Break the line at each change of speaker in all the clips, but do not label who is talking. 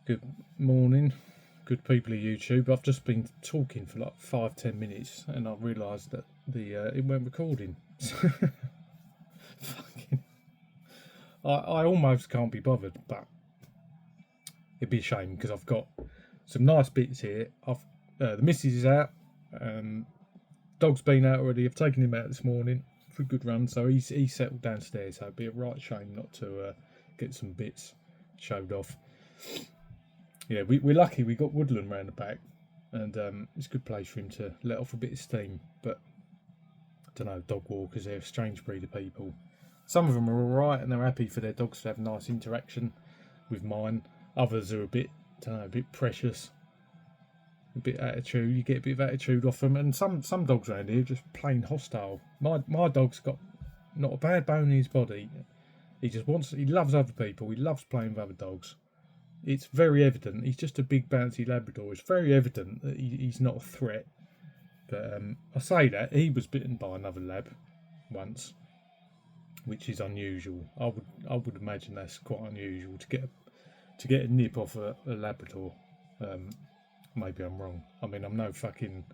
Good morning, good people of YouTube. I've just been talking for like 5-10 minutes and I realised that it weren't recording. Fucking, I almost can't be bothered, but it'd be a shame because I've got some nice bits here. The missus is out, dog's been out already. I've taken him out this morning for a good run, so he's settled downstairs. So it'd be a right shame not to get some bits showed off. Yeah, we're lucky we got woodland round the back, and it's a good place for him to let off a bit of steam. But I don't know, dog walkers, they're a strange breed of people. Some of them are alright and they're happy for their dogs to have nice interaction with mine. Others are a bit, I don't know, a bit precious, a bit attitude. You get a bit of attitude off them, and some dogs around here are just plain hostile. My dog's got not a bad bone in his body. He loves other people. He loves playing with other dogs. It's very evident. He's just a big bouncy Labrador. It's very evident that he's not a threat. But I say that he was bitten by another lab once, which is unusual. I would imagine that's quite unusual to get a nip off a Labrador. Maybe I'm wrong. I mean, I'm no fucking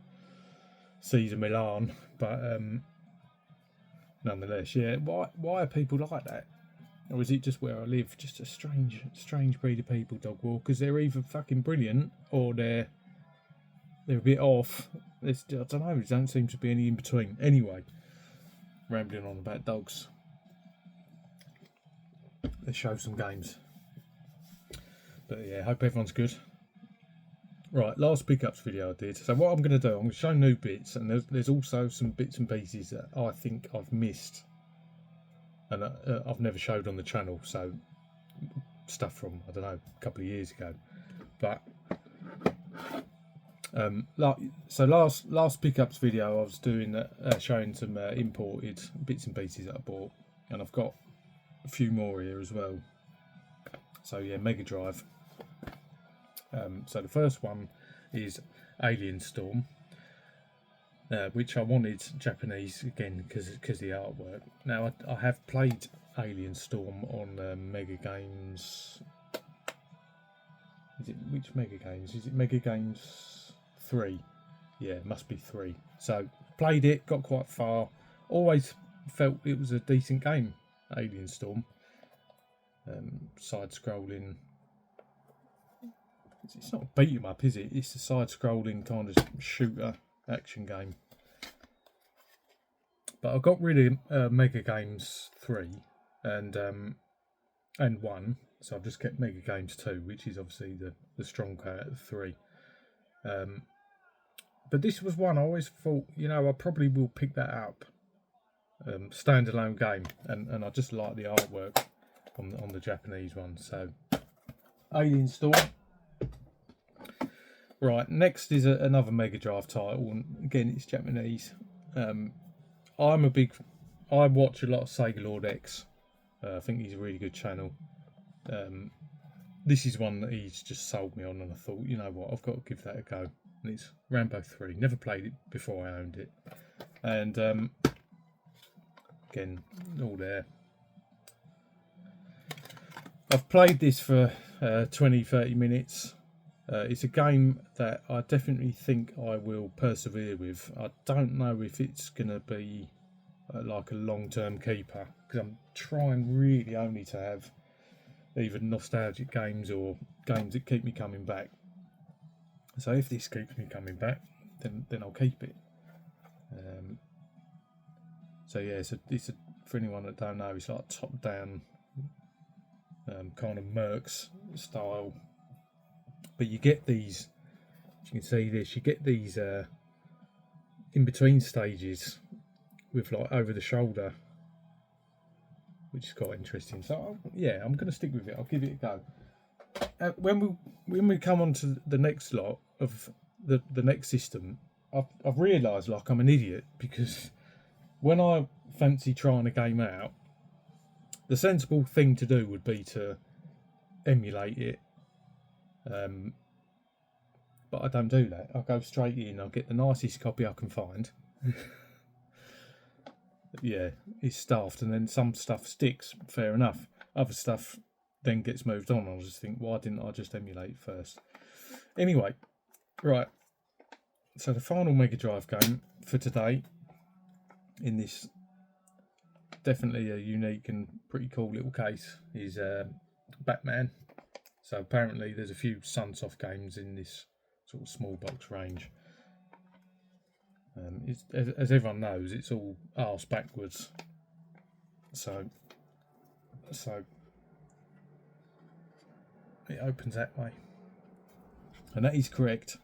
Caesar Milan, but nonetheless, yeah. Why are people like that? Or is it just where I live? Just a strange breed of people, dog walkers. They're either fucking brilliant or they're a bit off. I don't know. There don't seem to be any in between. Anyway, rambling on about dogs. Let's show some games. But yeah, hope everyone's good. Right, last pickups video I did. So what I'm going to do, I'm going to show new bits, and there's also some bits and pieces that I think I've missed. And I've never showed on the channel, so stuff from, I don't know, a couple of years ago. But last pickups video I was doing showing some imported bits and pieces that I bought, and I've got a few more here as well. So yeah, Mega Drive. So the first one is Alien Storm. Which I wanted Japanese again because the artwork. Now I have played Alien Storm on Mega Games. Which Mega Games? Is it Mega Games 3? Yeah, it must be 3. So played it, got quite far. Always felt it was a decent game, Alien Storm. Side-scrolling. It's not a beat 'em up, is it? It's a side-scrolling kind of shooter action game. But I got rid of Mega Games 3 and 1, so I've just kept Mega Games 2, which is obviously the stronger out of the 3. But this was one I always thought, I probably will pick that up. Standalone game, and I just like the artwork on the Japanese one. So Alien Storm. Right, next is another Mega Drive title, and again it's Japanese. I watch a lot of Sega Lord X. I think he's a really good channel. This is one that he's just sold me on, and I thought, you know what, I've got to give that a go. And it's Rambo 3. Never played it before I owned it. And again, all there. I've played this for 20-30 minutes. It's a game that I definitely think I will persevere with. I don't know if it's going to be like a long-term keeper, because I'm trying really only to have either nostalgic games or games that keep me coming back. So if this keeps me coming back, then I'll keep it. So yeah, it's for anyone that don't know, it's like top-down kind of Mercs style. But you get these, as you can see this, you get these in between stages with like over the shoulder, which is quite interesting. So yeah, I'm going to stick with it. I'll give it a go. When we come on to the next lot of the next system, I've realised like I'm an idiot, because when I fancy trying a game out, the sensible thing to do would be to emulate it. But I don't do that. I'll go straight in. I'll get the nicest copy I can find. Yeah, it's stuffed, and then some stuff sticks. Fair enough. Other stuff then gets moved on. I just think, why didn't I just emulate first? Anyway, right. So the final Mega Drive game for today, in this definitely a unique and pretty cool little case, is Batman. So apparently there's a few Sunsoft games in this sort of small box range. As everyone knows, it's all arse backwards. So it opens that way, and that is correct.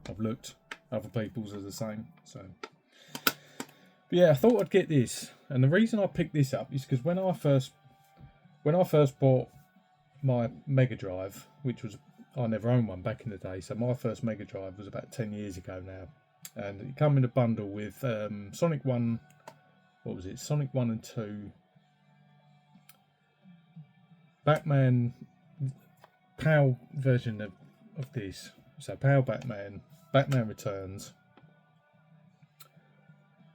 I've looked, other people's are the same. So, but yeah, I thought I'd get this, and the reason I picked this up is because when I first bought my Mega Drive, which was, I never owned one back in the day, so my first Mega Drive was about 10 years ago now, and it came in a bundle with Sonic 1, what was it, Sonic 1 and 2, Batman, PAL version of this, so PAL Batman, Batman Returns,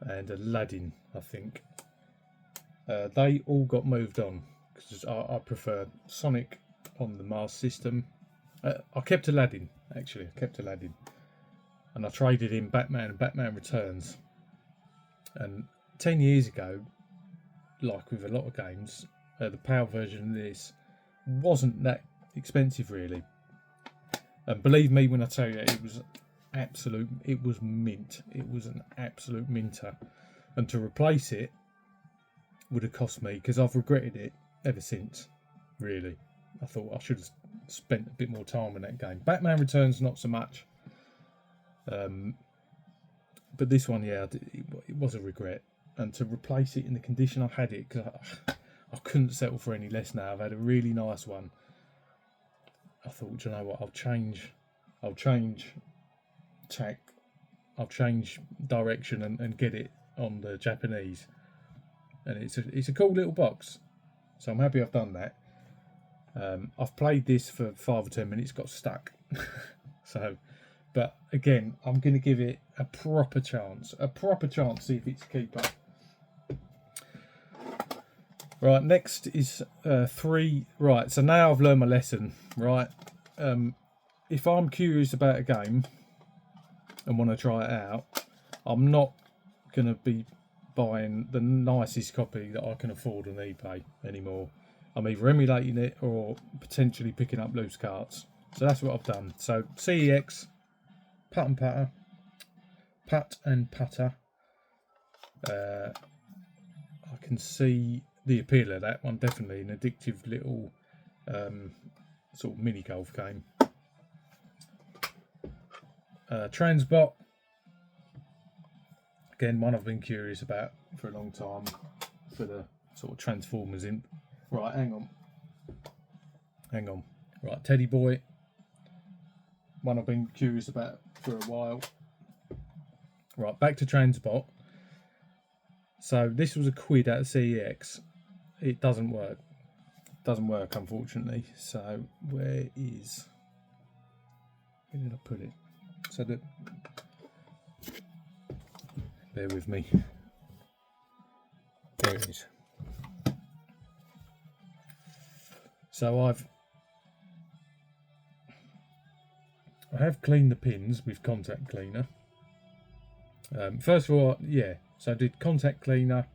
and Aladdin, I think. They all got moved on, because I prefer Sonic on the Mars system. I kept Aladdin, actually, and I traded in Batman and Batman Returns. And 10 years ago, like with a lot of games, the PAL version of this wasn't that expensive really. And believe me when I tell you, it was mint. It was an absolute minter. And to replace it would have cost me, because I've regretted it ever since, really. I thought I should have spent a bit more time in that game. Batman Returns, not so much. But this one, yeah, it was a regret. And to replace it in the condition I had it, because I couldn't settle for any less now. I've had a really nice one. I thought, you know what, I'll change tack, I'll change direction and get it on the Japanese. And it's a cool little box. So I'm happy I've done that. I've played this for 5 or 10 minutes, got stuck. So, but again, I'm going to give it a proper chance, see if it's a keeper. Right, next is 3. Right, so now I've learned my lesson. Right, if I'm curious about a game and want to try it out, I'm not going to be buying the nicest copy that I can afford on eBay anymore. I'm either emulating it or potentially picking up loose carts. So that's what I've done. So CEX, Putt and Putter. I can see the appeal of that one, definitely an addictive little sort of mini golf game. Transbot, again, one I've been curious about for a long time, for the sort of Transformers in. Right, hang on. Right, Teddy Boy, one I've been curious about for a while. Right, back to Transbot. So this was a quid at CEX. It doesn't work. Unfortunately. So where did I put it? So that, bear with me. There it is. So I have cleaned the pins with contact cleaner. First of all, yeah. So I did contact cleaner,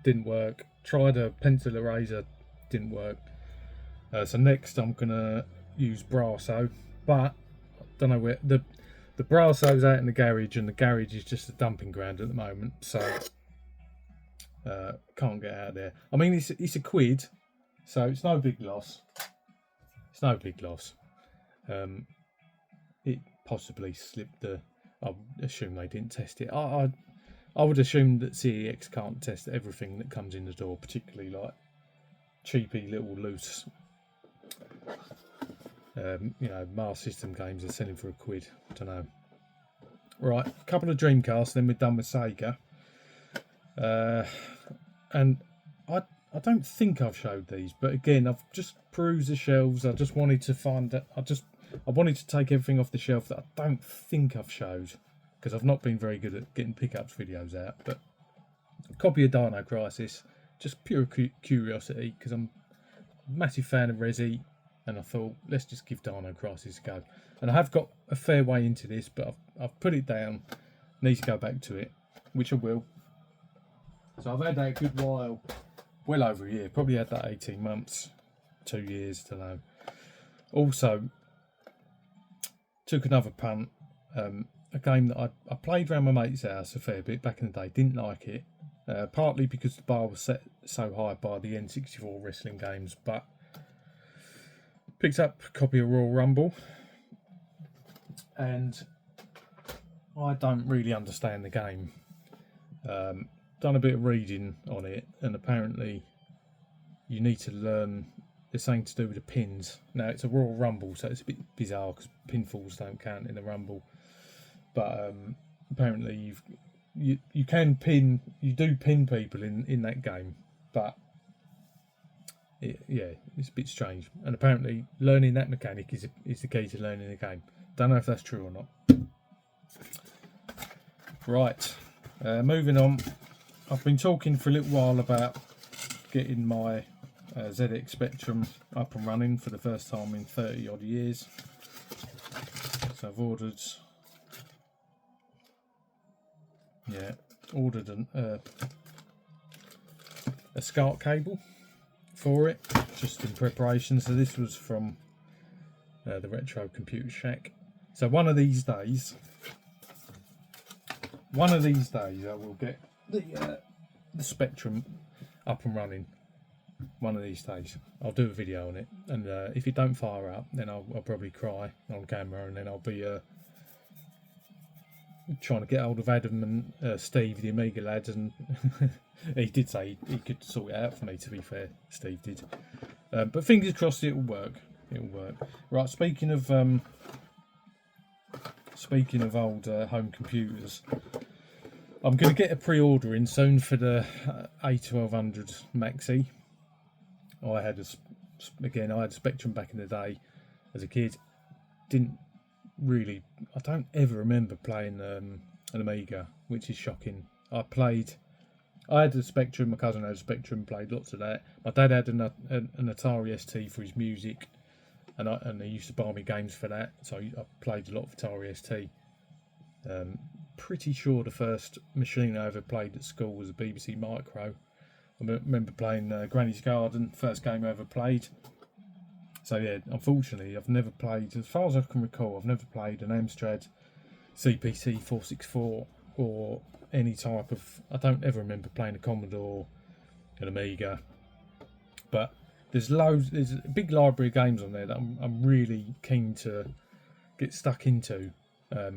didn't work. Tried a pencil eraser, didn't work. So next I'm gonna use Brasso, but I don't know where the Brasso's out in the garage, and the garage is just a dumping ground at the moment. So can't get out there. I mean, it's a quid, so it's no big loss. It possibly slipped the. I assume they didn't test it. I would assume that CEX can't test everything that comes in the door, particularly like cheapy little loose, Mars System games are selling for a quid. I don't know. Right, a couple of Dreamcasts, then we're done with Sega. And I don't think I've showed these, but again, I've just perused the shelves. I just wanted to find that I wanted to take everything off the shelf that I don't think I've showed, because I've not been very good at getting pickups videos out. But a copy of Dino Crisis, just pure curiosity, because I'm massive fan of Resi, and I thought, let's just give Dino Crisis a go. And I have got a fair way into this, but I've put it down. Need to go back to it, which I will. So I've had that a good while, well over a year. Probably had that 18 months, 2 years to know. Also, took another punt. A game that I played around my mate's house a fair bit back in the day. Didn't like it, partly because the bar was set so high by the N64 wrestling games. But picked up a copy of Royal Rumble, and I don't really understand the game. Done a bit of reading on it, and apparently you need to learn. There's something to do with the pins. Now it's a Royal Rumble, so it's a bit bizarre because pinfalls don't count in the Rumble. But apparently you can pin, you do pin people in that game, but it's a bit strange. And apparently learning that mechanic is the key to learning the game. Don't know if that's true or not. Right, moving on. I've been talking for a little while about getting my ZX Spectrum up and running for the first time in 30 odd years. So I've ordered a SCART cable for it, just in preparation. So this was from the Retro Computer Shack. So one of these days I will get the Spectrum up and running. One of these days I'll do a video on it, and if it don't fire up, then I'll probably cry on camera, and then I'll be trying to get hold of Adam and Steve, the Amiga lads, and he did say he could sort it out for me, to be fair. Steve did, but fingers crossed it'll work. Right, speaking of old home computers, I'm going to get a pre-order in soon for the A1200 Maxi. I had a Spectrum back in the day as a kid. I don't ever remember playing an Amiga, which is shocking. I had a Spectrum, my cousin had a Spectrum, played lots of that. My dad had an Atari ST for his music, and he used to buy me games for that, so I played a lot of Atari ST. Pretty sure the first machine I ever played at school was a BBC Micro. I remember playing Granny's Garden, first game I ever played. So yeah, unfortunately, I've never played, as far as I can recall, I've never played an Amstrad CPC 464 or any type of. I don't ever remember playing a Commodore, an Amiga. But there's a big library of games on there that I'm really keen to get stuck into. But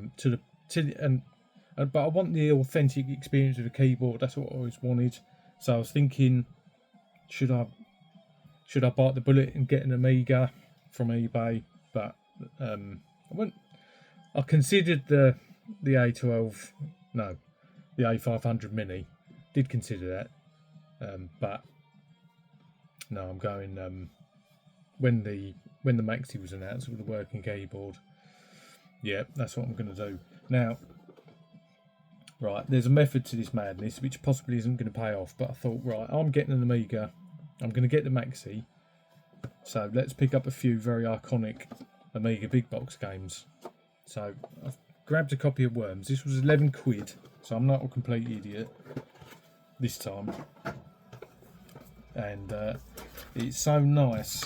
I want the authentic experience of the keyboard. That's what I always wanted. So I was thinking, should I bite the bullet and get an Amiga from eBay? But I considered the A500 Mini. Did consider that, but no, I'm going when the Maxi was announced with the working keyboard. Yeah, that's what I'm going to do now. Right, there's a method to this madness which possibly isn't going to pay off, but I thought, right, I'm getting an Amiga, I'm going to get the Maxi, so let's pick up a few very iconic Amiga big box games. So I've grabbed a copy of Worms. This was 11 quid, so I'm not a complete idiot this time. And it's so nice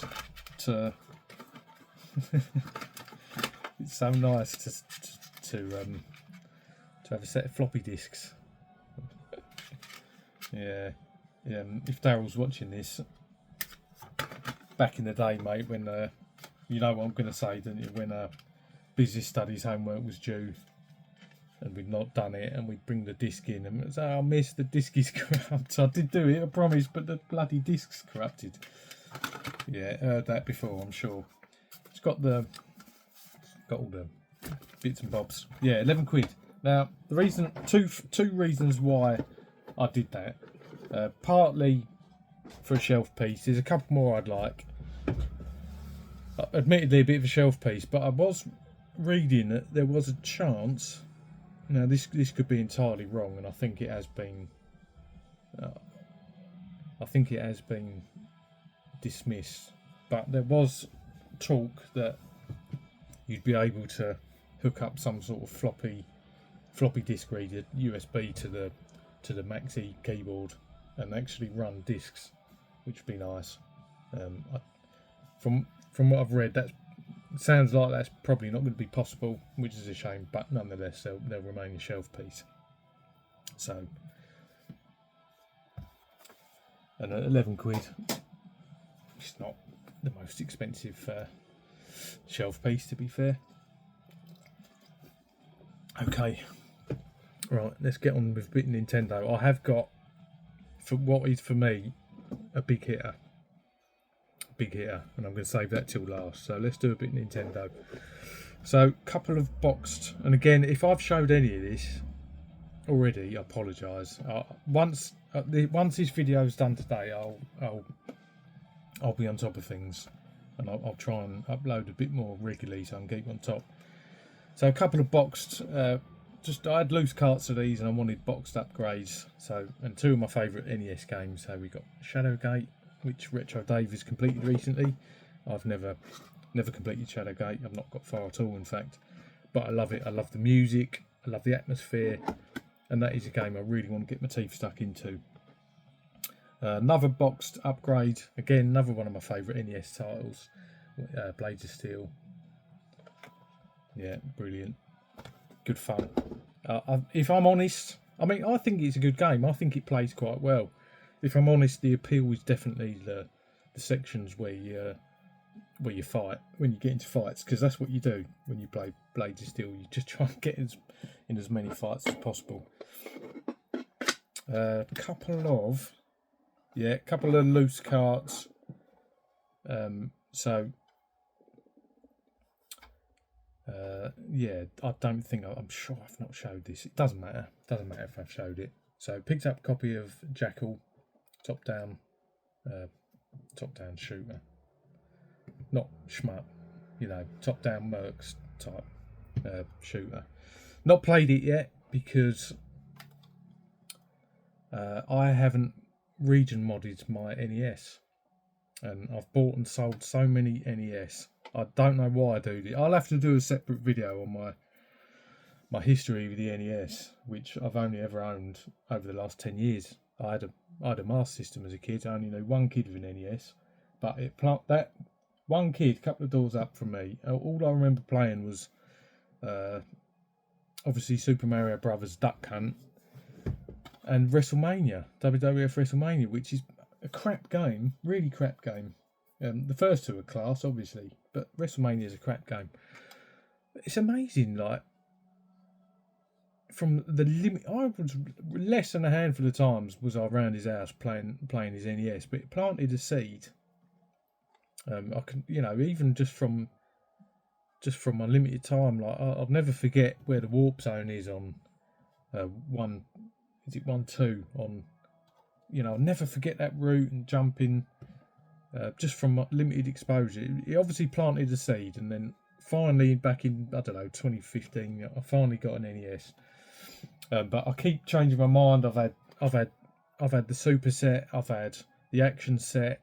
to to have a set of floppy disks. Yeah. If Daryl's watching this, back in the day, mate, when you know what I'm going to say, don't you? When business studies homework was due, and we'd not done it, and we'd bring the disc in, and say, "Oh, miss, the disc is corrupt." I did do it, I promise, but the bloody disc's corrupted. Yeah, heard that before, I'm sure. It's got all the bits and bobs. Yeah, 11 quid. Now, the reason, two reasons why I did that. Partly for a shelf piece. There's a couple more I'd like. Admittedly, a bit of a shelf piece, but I was reading that there was a chance. Now, this could be entirely wrong, and I think it has been. I think it has been dismissed but there was talk that you'd be able to hook up some sort of floppy disk reader USB to the Maxi keyboard and actually run discs, which would be nice. From what I've read, that sounds like that's probably not going to be possible, which is a shame. But nonetheless, they'll remain a shelf piece. So, and at 11 quid, it's not the most expensive shelf piece, to be fair. Okay, right, let's get on with a bit of Nintendo. I have got, for what is for me a big hitter, and I'm going to save that till last. So let's do a bit of Nintendo. So, couple of boxed, and again, if I've showed any of this already, I apologise. Once this video is done today, I'll be on top of things, and I'll try and upload a bit more regularly so I can keep on top. So a couple of boxed, I had loose carts of these and I wanted boxed upgrades. So, and two of my favourite NES games. So we got Shadowgate, which Retro Dave has completed recently. I've never completed Shadowgate. I've not got far at all, in fact. But I love it. I love the music. I love the atmosphere. And that is a game I really want to get my teeth stuck into. Another boxed upgrade. Again, another one of my favourite NES titles. Blades of Steel. Yeah, brilliant. Good fun. If I'm honest, I mean, I think it's a good game. I think it plays quite well. If I'm honest, the appeal is definitely the sections where you fight, when you get into fights, because that's what you do when you play Blades of Steel. You just try and get in as many fights as possible. Couple of loose carts. I don't think I'm sure I've not showed this. It doesn't matter. Doesn't matter if I've showed it. So picked up a copy of Jackal, top down shooter, not shmup, top down Mercs type shooter. Not played it yet because I haven't region modded my NES, and I've bought and sold so many NES. I don't know why I do this. I'll have to do a separate video on my history with the NES, which I've only ever owned over the last 10 years. I had a Master System as a kid. I only knew one kid with an NES, but that one kid, a couple of doors up from me, all I remember playing was obviously Super Mario Brothers Duck Hunt and WrestleMania, WWF WrestleMania, which is a crap game, really crap game. The first two are class, obviously, but WrestleMania is a crap game. It's amazing, like, from the limit, I was less than a handful of times was I around his house playing his NES, but it planted a seed. I can, even just from my limited time, like I'll never forget where the warp zone is on 1-2 on. I'll never forget that route and jumping. Just from my limited exposure, it obviously planted a seed, and then finally back in 2015, I finally got an NES. But I keep changing my mind. I've had the Super set. I've had the Action set.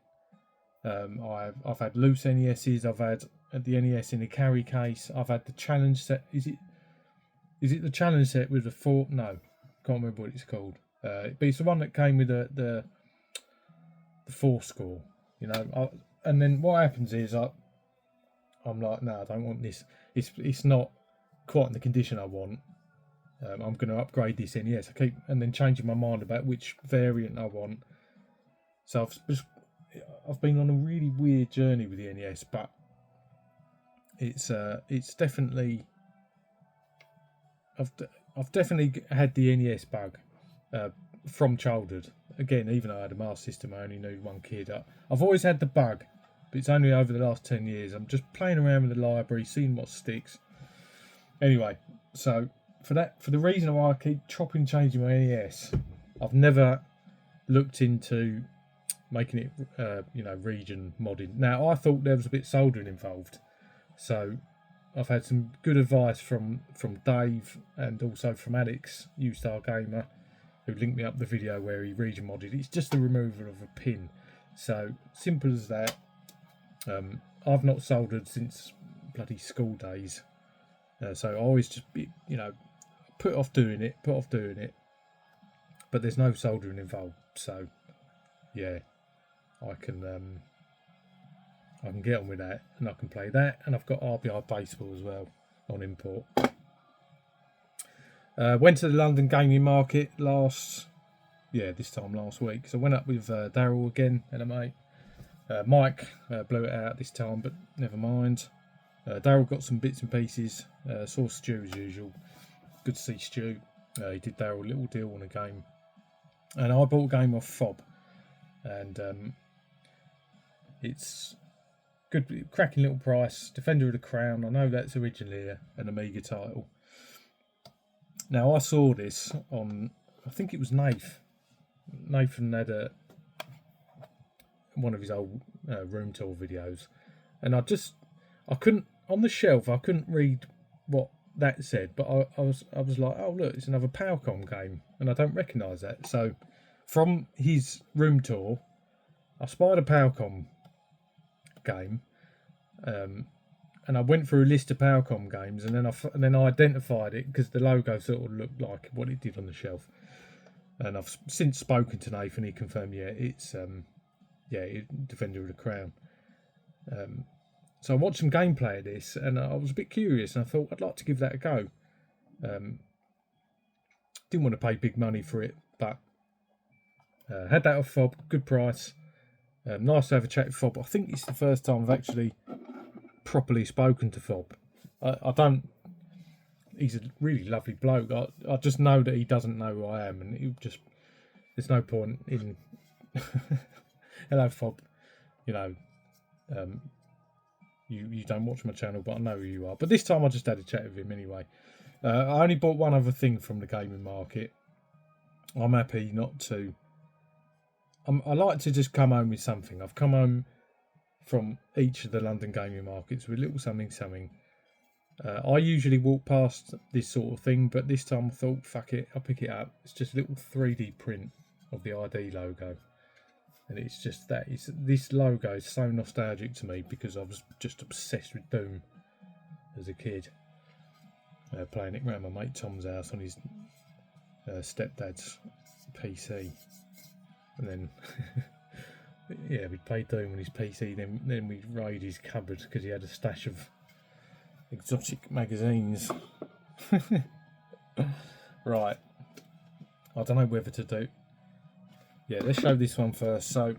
I've had loose NESs. I've had the NES in a carry case. I've had the Challenge set. Is it the Challenge set with the 4? No, can't remember what it's called. But it's the one that came with the 4 score. And then what happens is I'm like, no, I don't want this. It's not quite in the condition I want. I'm going to upgrade this NES. I keep and then changing my mind about which variant I want. So I've been on a really weird journey with the NES, but it's definitely I've definitely had the NES bug from childhood. Again, even though I had a Master System, I only knew one kid. I've always had the bug, but it's only over the last 10 years. I'm just playing around with the library, seeing what sticks. Anyway, so for the reason why I keep changing my NES, I've never looked into making it, region modding. Now, I thought there was a bit soldering involved, so I've had some good advice from Dave and also from Alex, U-Star Gamer, who linked me up the video where he region modded. It's just the removal of a pin. So, simple as that. I've not soldered since bloody school days, so I always just put off doing it, but there's no soldering involved, so yeah, I can get on with that, and I can play that, and I've got RBI Baseball as well on import. Went to the London Gaming Market this time last week. So I went up with Daryl again, and a mate. Mike blew it out this time, but never mind. Daryl got some bits and pieces. Saw Stu as usual. Good to see Stu. He did Daryl a little deal on a game, and I bought a game off Fob, and it's good, cracking little price. Defender of the Crown. I know that's originally an Amiga title. Now I saw this on, I think it was Nathan had one of his old room tour videos, and I couldn't, on the shelf I couldn't read what that said, but I was like, oh look, it's another Powercom game, and I don't recognise that. So from his room tour, I spied a Powercom game, and I went through a list of Powercom games, and then I identified it because the logo sort of looked like what it did on the shelf. And I've since spoken to Nathan. He confirmed, it's Defender of the Crown. So I watched some gameplay of this, and I was a bit curious, and I thought I'd like to give that a go. Didn't want to pay big money for it, but had that off Fob, good price. Nice to have a chat with Fob. I think it's the first time I've actually properly spoken to Fob. I don't. He's a really lovely bloke. I just know that he doesn't know who I am, and there's no point in. Hello, Fob. You don't watch my channel, but I know who you are. But this time I just had a chat with him anyway. I only bought one other thing from the gaming market. I'm happy not to. I like to just come home with something. I've come home from each of the London gaming markets with a little something. I usually walk past this sort of thing, but this time I thought, fuck it, I'll pick it up. It's just a little 3D print of the ID logo. And it's just that. This logo is so nostalgic to me because I was just obsessed with Doom as a kid. Playing it around my mate Tom's house on his stepdad's PC. And then, we'd play Doom on his PC, then we'd raid his cupboard because he had a stash of exotic magazines. Right. I don't know whether to do. Yeah, let's show this one first. So,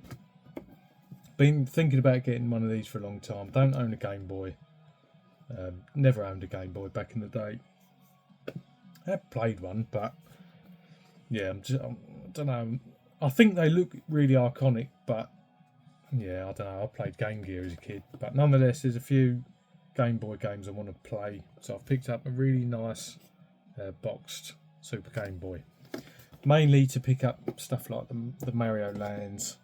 been thinking about getting one of these for a long time. Don't own a Game Boy. Never owned a Game Boy back in the day. I have played one, but yeah, I don't know. I think they look really iconic, but yeah, I don't know. I played Game Gear as a kid, but nonetheless, there's a few Game Boy games I want to play. So I've picked up a really nice boxed Super Game Boy, mainly to pick up stuff like the Mario Lands.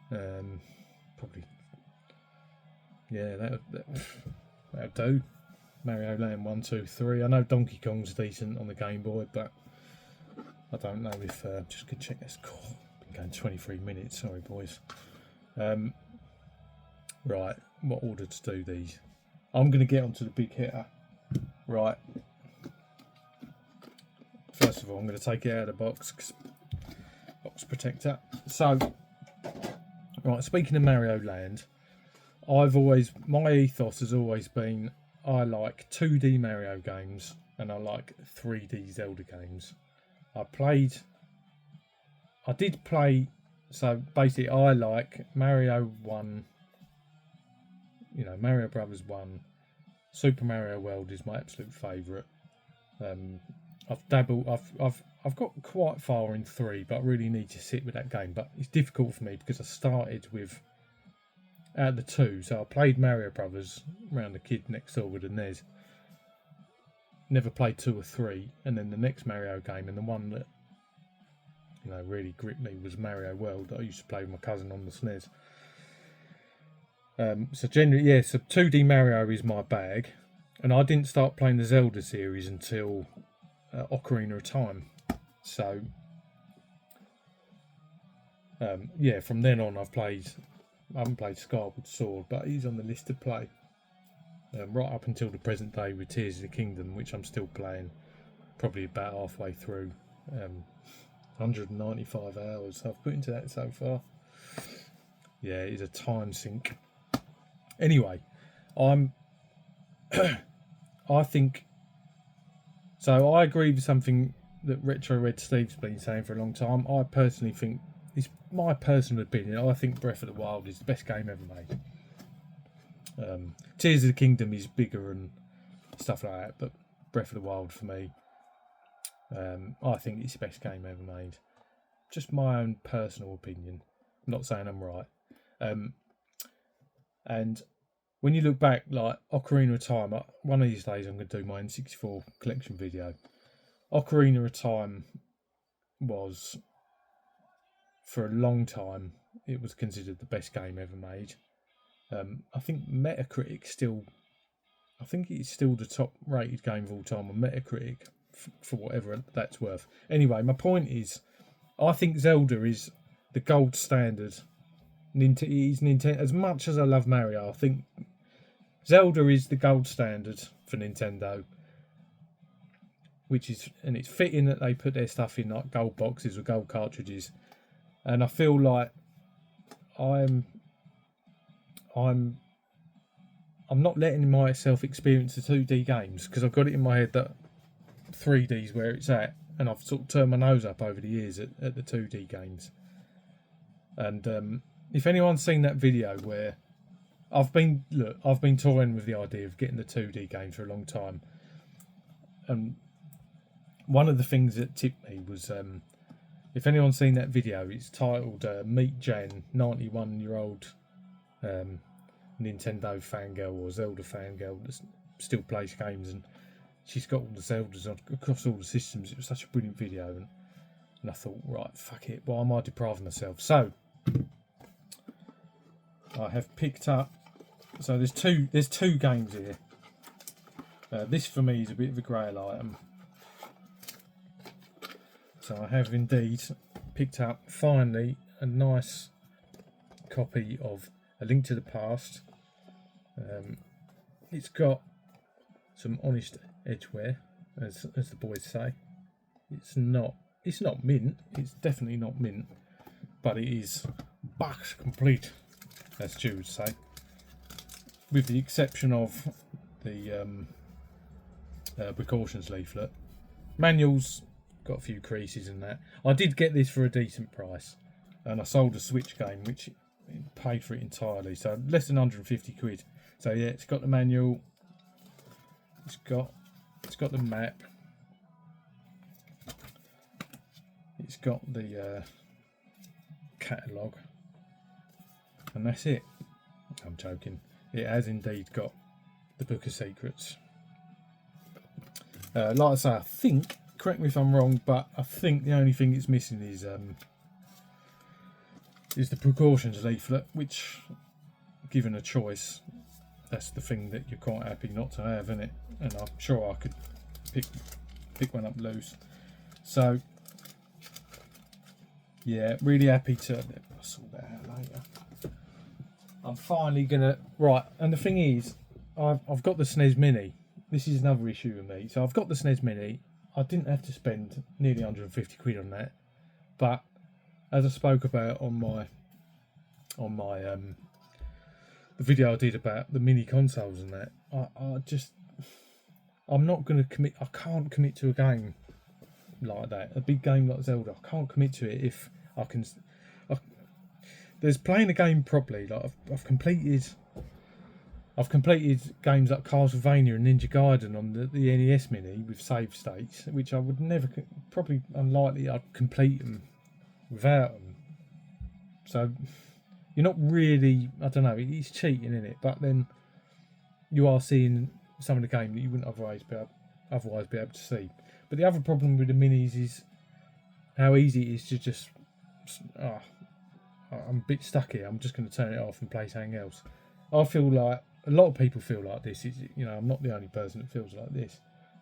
Probably, yeah, that'll do. Mario Land 1, 2, 3. I know Donkey Kong's decent on the Game Boy, but I don't know if just could check this. Been going 23 minutes. Sorry, boys. Right, what order to do these? I'm going to get onto the big hitter. Right. First of all, I'm going to take it out of the box. Box protector. So, right. Speaking of Mario Land, my ethos has always been I like 2D Mario games and I like 3D Zelda games. I did play. So basically, I like Mario 1. Mario Brothers 1. Super Mario World is my absolute favourite. I've dabbled. I've got quite far in 3, but I really need to sit with that game. But it's difficult for me because I started with out of the 2. So I played Mario Brothers around the kid next door with the NES. Never played 2 or 3, and then the next Mario game, and the one that really gripped me was Mario World that I used to play with my cousin on the SNES. So generally, so 2D Mario is my bag, and I didn't start playing the Zelda series until Ocarina of Time. So from then on I've played I haven't played Skyward Sword, but he's on the list to play. Right up until the present day with Tears of the Kingdom, which I'm still playing, probably about halfway through. 195 hours I've put into that so far. Yeah, it's a time sink. Anyway, I think so. I agree with something that Retro Red Steve's been saying for a long time. I personally think, it's my personal opinion, I think Breath of the Wild is the best game ever made. Tears of the Kingdom is bigger and stuff like that, but Breath of the Wild for me, I think it's the best game ever made. Just my own personal opinion. I'm not saying I'm right. And when you look back, like Ocarina of Time, one of these days I'm going to do my N64 collection video. Ocarina of Time was, for a long time, it was considered the best game ever made. I think Metacritic still, I think it's still the top rated game of all time on Metacritic, for whatever that's worth. Anyway, my point is, I think Zelda is the gold standard. Nintendo. As much as I love Mario, I think Zelda is the gold standard for Nintendo. And it's fitting that they put their stuff in like gold boxes or gold cartridges. And I feel like I'm not letting myself experience the 2D games, because I've got it in my head that 3D is where it's at, and I've sort of turned my nose up over the years at the 2D games. And if anyone's seen that video where I've been toying with the idea of getting the 2D game for a long time, and one of the things that tipped me was, if anyone's seen that video, it's titled Meet Jan, 91-year-old Nintendo fangirl or Zelda fangirl that still plays games, and she's got all the Zeldas across all the systems. It was such a brilliant video, and I thought, right, fuck it, why am I depriving myself? So I have picked up. So there's two games here. This for me is a bit of a grail item. So I have indeed picked up finally a nice copy of A Link to the Past. It's got some honest edgeware, as the boys say. It's not mint. It's definitely not mint, but it is box complete, as Stu would say, with the exception of the precautions leaflet. Manual's got a few creases in that. I did get this for a decent price, and I sold a Switch game which paid for it entirely, so less than 150 quid. So yeah, it's got the manual, it's got the map, it's got the catalogue, and that's it. I'm joking. It has indeed got the Book of Secrets. Like I say, I think, correct me if I'm wrong, but I think the only thing it's missing is the precautions leaflet, which, given a choice, that's the thing that you're quite happy not to have, isn't it? And I'm sure I could pick one up loose. So yeah, really happy to. I'll sort that out later. I'm finally gonna and the thing is, I've got the SNES Mini. This is another issue with me. So I've got the SNES Mini. I didn't have to spend nearly 150 quid on that, but as I spoke about on my the video I did about the mini consoles and that, I'm not going to commit. I can't commit to a game like that, a big game like Zelda. I can't commit to it if I can. There's playing the game properly. Like I've completed games like Castlevania and Ninja Gaiden on the NES Mini with save states, which I would never, probably unlikely I'd complete them without them. So you're not really, I don't know, it's cheating in it, but then you are seeing some of the game that you wouldn't otherwise be able to see. But the other problem with the minis is how easy it is to just, I'm a bit stuck here, I'm just going to turn it off and play something else. I feel like a lot of people feel like this. I'm not the only person that feels like this.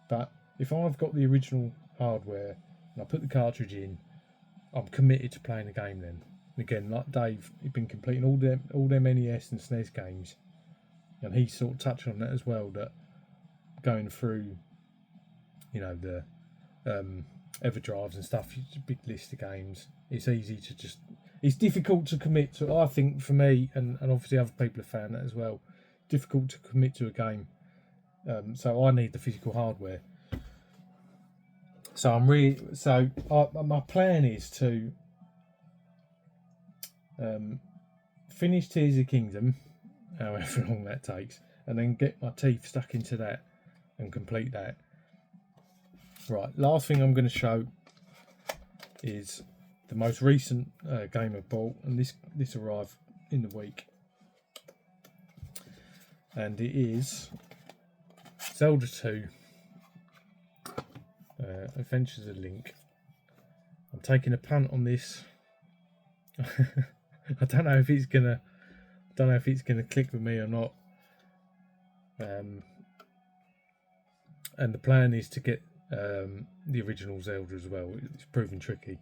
But if I've got the original hardware and I put the cartridge in, I'm committed to playing the game then. again, like Dave, he'd been completing all them NES and SNES games, and he sort of touched on that as well. That going through, the Everdrives and stuff, it's a big list of games. It's easy to just. It's difficult to commit to. I think for me, and obviously other people have found that as well. Difficult to commit to a game. So I need the physical hardware. So my plan is to finish Tears of the Kingdom, however long that takes, and then get my teeth stuck into that and complete that. Right, last thing I'm going to show is the most recent game I bought, and this arrived in the week, and it is Zelda 2 Adventures of Link. I'm taking a punt on this. I don't know if it's gonna click with me or not. And the plan is to get the original Zelda as well. It's proving tricky.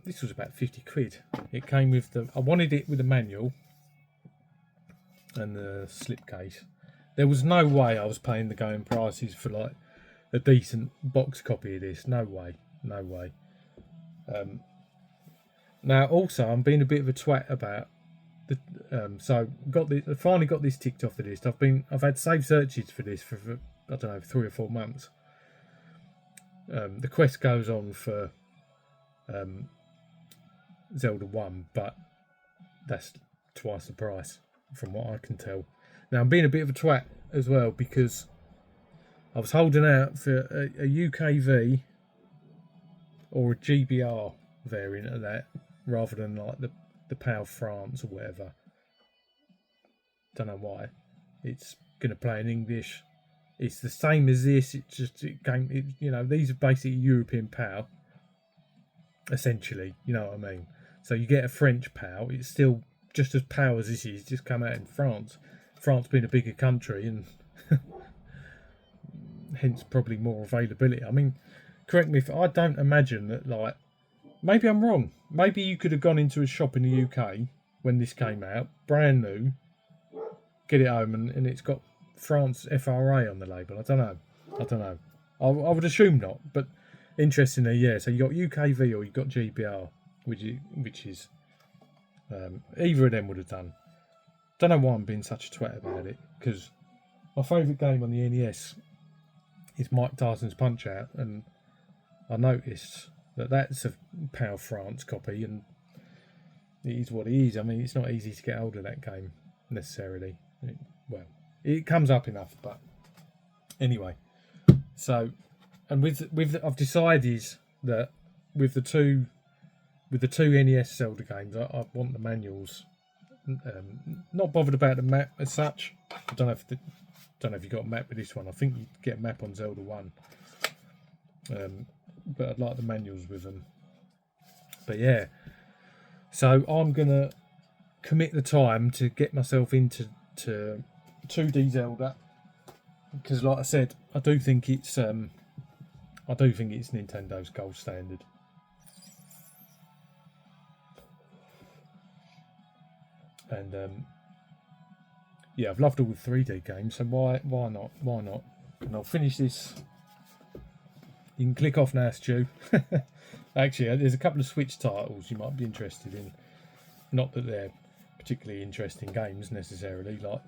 This was about 50 quid. It came with I wanted it with a manual and the slipcase. There was no way I was paying the going prices for like a decent box copy of this. No way. Now also I'm being a bit of a twat about the so finally got this ticked off the list. I've had saved searches for this for I don't know, 3 or 4 months. The quest goes on for Zelda 1, but that's twice the price from what I can tell. Now I'm being a bit of a twat as well because I was holding out for a UKV or a GBR variant of that rather than like the PAL France or whatever. Don't know why. It's going to play in English. It's the same as this. These are basically European PAL, essentially. You know what I mean? So you get a French PAL. It's still just as PAL as this is. Just come out in France. France being a bigger country and hence probably more availability. I mean, correct me if I don't imagine that. Like, maybe I'm wrong. Maybe you could have gone into a shop in the UK when this came out, brand new, get it home, and it's got France FRA on the label. I don't know. I would assume not, but interestingly, yeah. So you got UKV or you got GBR, which is either of them would have done. Don't know why I'm being such a twat about it, because my favourite game on the NES is Mike Tyson's Punch Out, and I noticed that that's a PAL France copy, and it is what it is. I mean, it's not easy to get hold of that game necessarily. It comes up enough, but anyway. So, and I've decided that with the two NES Zelda games, I want the manuals. Not bothered about the map as such. I don't know if you got a map with this one. I think you get a map on Zelda 1. But I'd like the manuals with them. But yeah, so I'm gonna commit the time to get myself into 2D Zelda, because, like I said, I do think it's Nintendo's gold standard. And yeah, I've loved all the 3D games, so why not? And I'll finish this. You can click off now, Stu. Actually, there's a couple of Switch titles you might be interested in. Not that they're particularly interesting games necessarily, like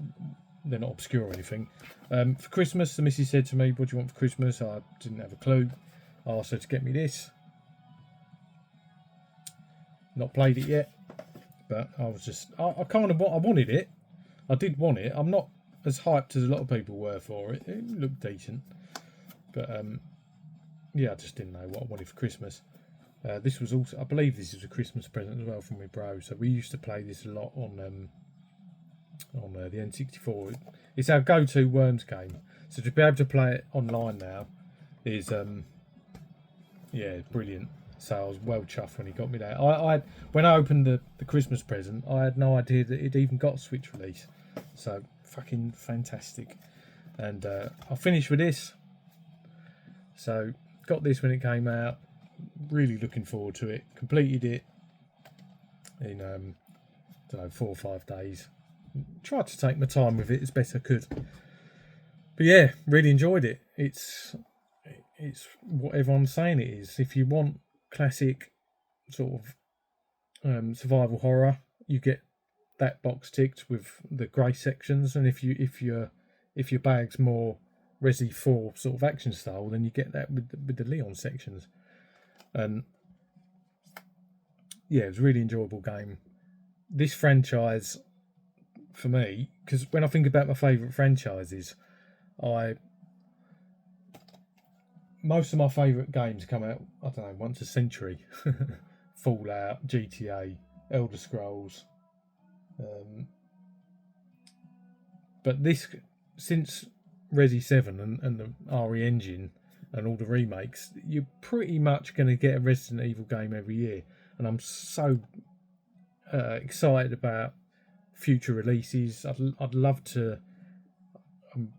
they're not obscure or anything. For Christmas, the missus said to me, "What do you want for Christmas?" I didn't have a clue. I asked her to get me this. Not played it yet, but I wanted it. I did want it. I'm not as hyped as a lot of people were for it. It looked decent, but yeah, I just didn't know what I wanted for Christmas. This was also, I believe, this was a Christmas present as well from my bro. So we used to play this a lot on the N64. It's our go-to Worms game. So to be able to play it online now is brilliant. So I was well chuffed when he got me that. When I opened the Christmas present, I had no idea that it even got a Switch release. So fucking fantastic. And I finished with this. So got this when it came out. Really looking forward to it. Completed it. in don't know, 4 or 5 days. Tried to take my time with it as best I could. But yeah, really enjoyed it. It's what everyone's saying it is. If you want classic sort of survival horror, you get that box ticked with the grey sections, and if your bag's more Resi 4 sort of action style, then you get that with the Leon sections. And yeah, it was a really enjoyable game. This franchise, for me, because when I think about my favourite franchises, most of my favourite games come out, I don't know, once a century. Fallout, GTA, Elder Scrolls. But this, since Resi 7 and the RE engine and all the remakes, you're pretty much going to get a Resident Evil game every year. And I'm so excited about future releases. I'd love to,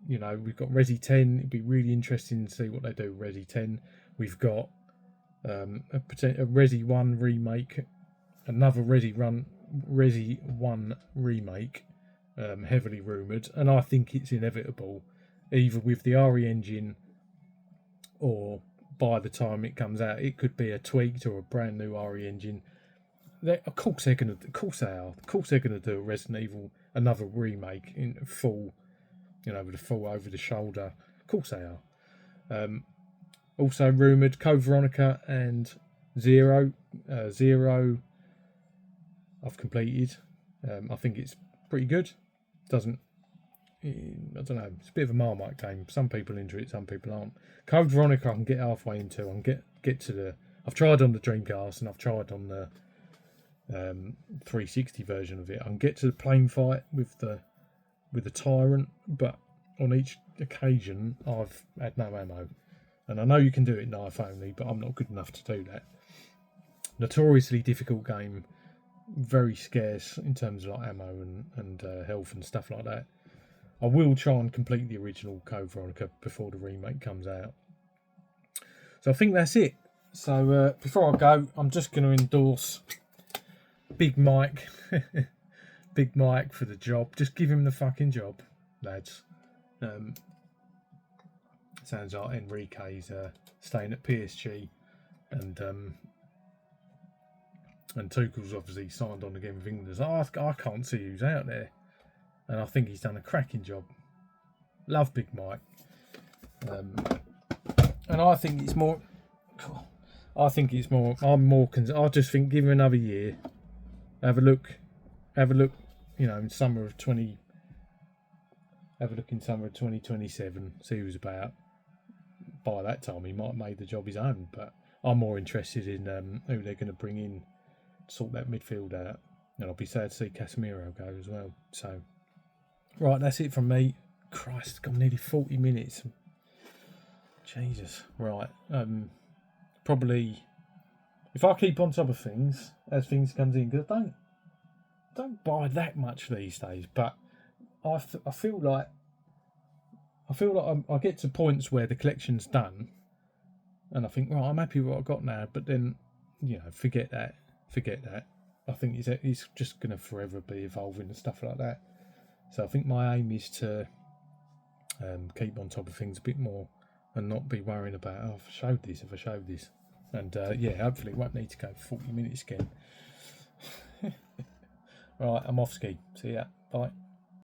we've got Resi 10. It'd be really interesting to see what they do with Resi 10. We've got a Resi 1 remake, another Resi 1 remake, heavily rumoured, and I think it's inevitable, either with the RE engine or by the time it comes out, it could be a tweaked or a brand new RE engine. Of course they are. Of course they're gonna do a Resident Evil, another remake in full, with a full over the shoulder. Of course they are. Also rumoured Code Veronica and Zero. Zero I've completed. I think it's pretty good. I don't know. It's a bit of a Marmite game. Some people into it, some people aren't. Code Veronica I can get halfway into. I can get to the. I've tried on the Dreamcast and I've tried on the 360 version of it. I can get to the plane fight with the Tyrant, but on each occasion I've had no ammo. And I know you can do it knife only, but I'm not good enough to do that. Notoriously difficult game, very scarce in terms of like ammo and health and stuff like that. I will try and complete the original Code Veronica before the remake comes out. So I think that's it. So before I go, I'm just going to endorse Big Mike. Big Mike for the job. Just give him the fucking job, lads. Sounds like Enrique's staying at PSG, and Tuchel's obviously signed on again with England. I can't see who's out there, and I think he's done a cracking job. Love Big Mike, and I think it's more. I'm more. I just think give him another year. Have a look. In summer of 20. Have a look in summer of 2027. See who's about. By that time, he might have made the job his own. But I'm more interested in who they're going to bring in to sort that midfield out. And I'll be sad to see Casemiro go as well. So, right, that's it from me. Christ, gone nearly 40 minutes. Jesus. Right. Probably, if I keep on top of things as things comes in, because I don't buy that much these days, but I feel like I get to points where the collection's done, and I think, right, I'm happy with what I've got now. But then, forget that. I think it's just going to forever be evolving and stuff like that. So I think my aim is to keep on top of things a bit more and not be worrying about, if I showed this. And hopefully it won't need to go 40 minutes again. Right, I'm off ski. See ya. Bye.